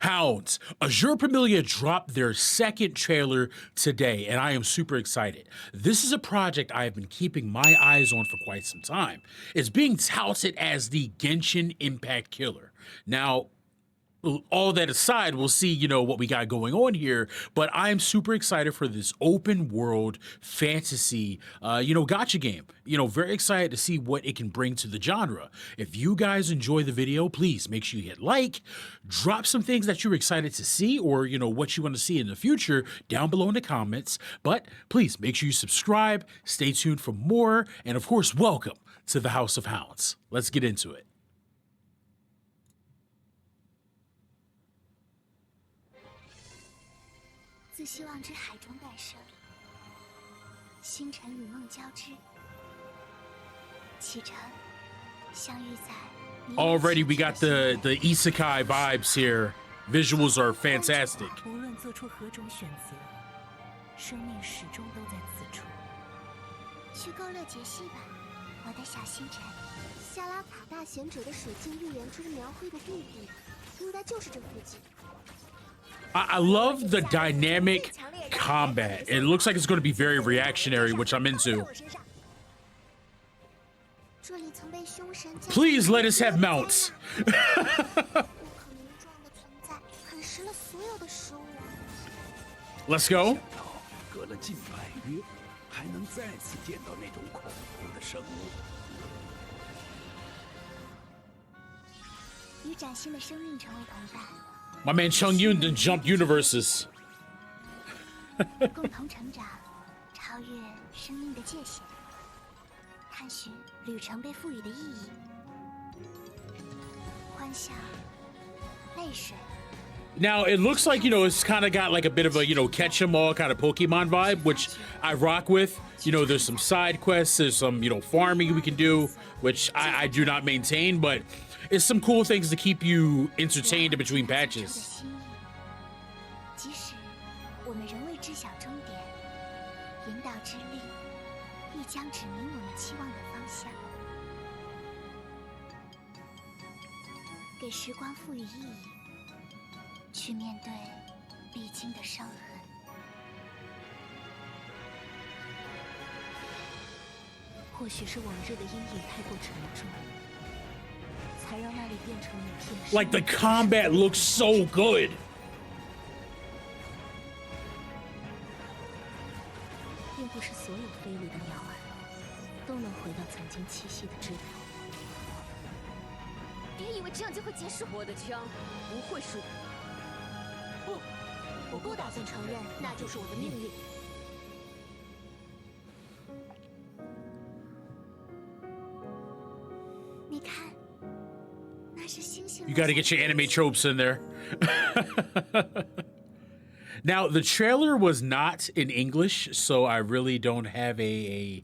Hounds, Azur Promilia dropped their second trailer today, and I am super excited. This is a project I have been keeping my eyes on for quite some time. It's being touted as the Genshin Impact killer. Now, all that aside, we'll see, what we got going on here. But I'm super excited for this open world fantasy, gotcha game. Very excited to see what it can bring to the genre. If you guys enjoy the video, please make sure you hit like, drop some things that you're excited to see or, what you want to see in the future down below in the comments. But please make sure you subscribe, stay tuned for more, and of course, welcome to the House of Hounds. Let's get into it. 自希望之海中诞生，星辰与梦交织，启程，相遇在。Already, we got the isekai vibes here. Visuals are fantastic. 无论做出何种选择，生命始终都在此处。去勾勒解析吧，我的小星辰。夏拉卡大贤者的水镜预言中描绘的地点，应该就是这附近。 I love the dynamic combat. It looks like it's going to be very reactionary, which I'm into. Please let us have mounts. Let's go. 隔了近百月，还能再次见到那种恐怖的生物。与崭新的生命成为同伴。 My man Chung Yun done jumped universes. 共同成长，超越生命的界限，探寻旅程被赋予的意义，欢笑，泪水。 Now it looks like it's kind of got like a bit of a catch 'em all kind of Pokemon vibe, which I rock with. There's some side quests, there's some farming we can do, which I do not maintain, but it's some cool things to keep you entertained in between patches. 即使我们仍未知晓终点，引导之力亦将指明我们期望的方向，给时光赋予意义，去面对必经的伤痕。或许是往日的阴影太过沉重。 Like the combat looks so good. 并不是所有飞离的鸟儿都能回到曾经栖息的枝头。别以为这样就会结束。我的枪不会输。不，我不打算承认，那就是我的命运。 你看。 You got to get your anime tropes in there. Now, the trailer was not in English, so I really don't have a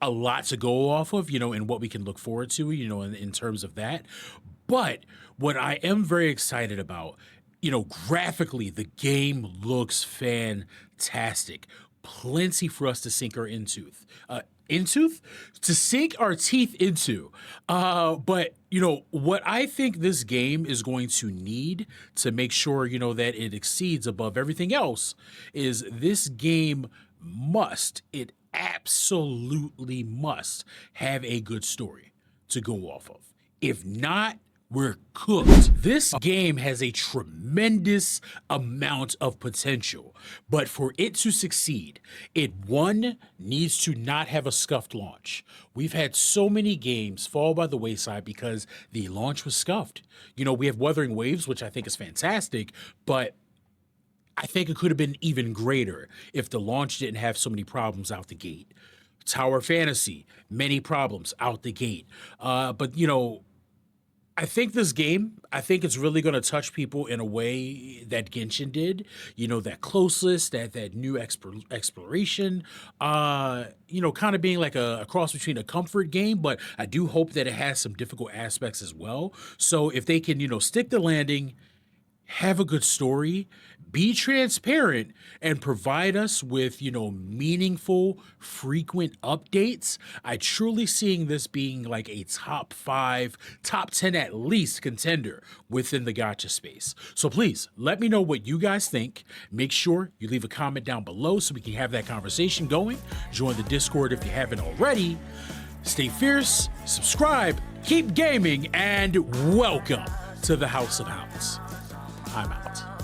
lot to go off of, and what we can look forward to, in terms of that. But what I am very excited about, graphically, the game looks fantastic. Plenty for us to sink our to sink our teeth into. But what I think this game is going to need to make sure, that it exceeds above everything else is this game it absolutely must have a good story to go off of. If not, we're cooked. This game has a tremendous amount of potential, but for it to succeed, it needs to not have a scuffed launch. We've had so many games fall by the wayside because the launch was scuffed. We have Wuthering Waves, which I think is fantastic, but I think it could have been even greater if the launch didn't have so many problems out the gate. Tower Fantasy, many problems out the gate. But I think this game, it's really going to touch people in a way that Genshin did. That closeness, that new exploration, kind of being like a cross between a comfort game, but I do hope that it has some difficult aspects as well. So if they can, stick the landing, have a good story, be transparent, and provide us with, meaningful, frequent updates, I truly seeing this being like a top 5, top 10 at least contender within the gacha space. So please let me know what you guys think. Make sure you leave a comment down below so we can have that conversation going. Join the Discord if you haven't already. Stay fierce, subscribe, keep gaming, and welcome to the House of Hounds. I'm out.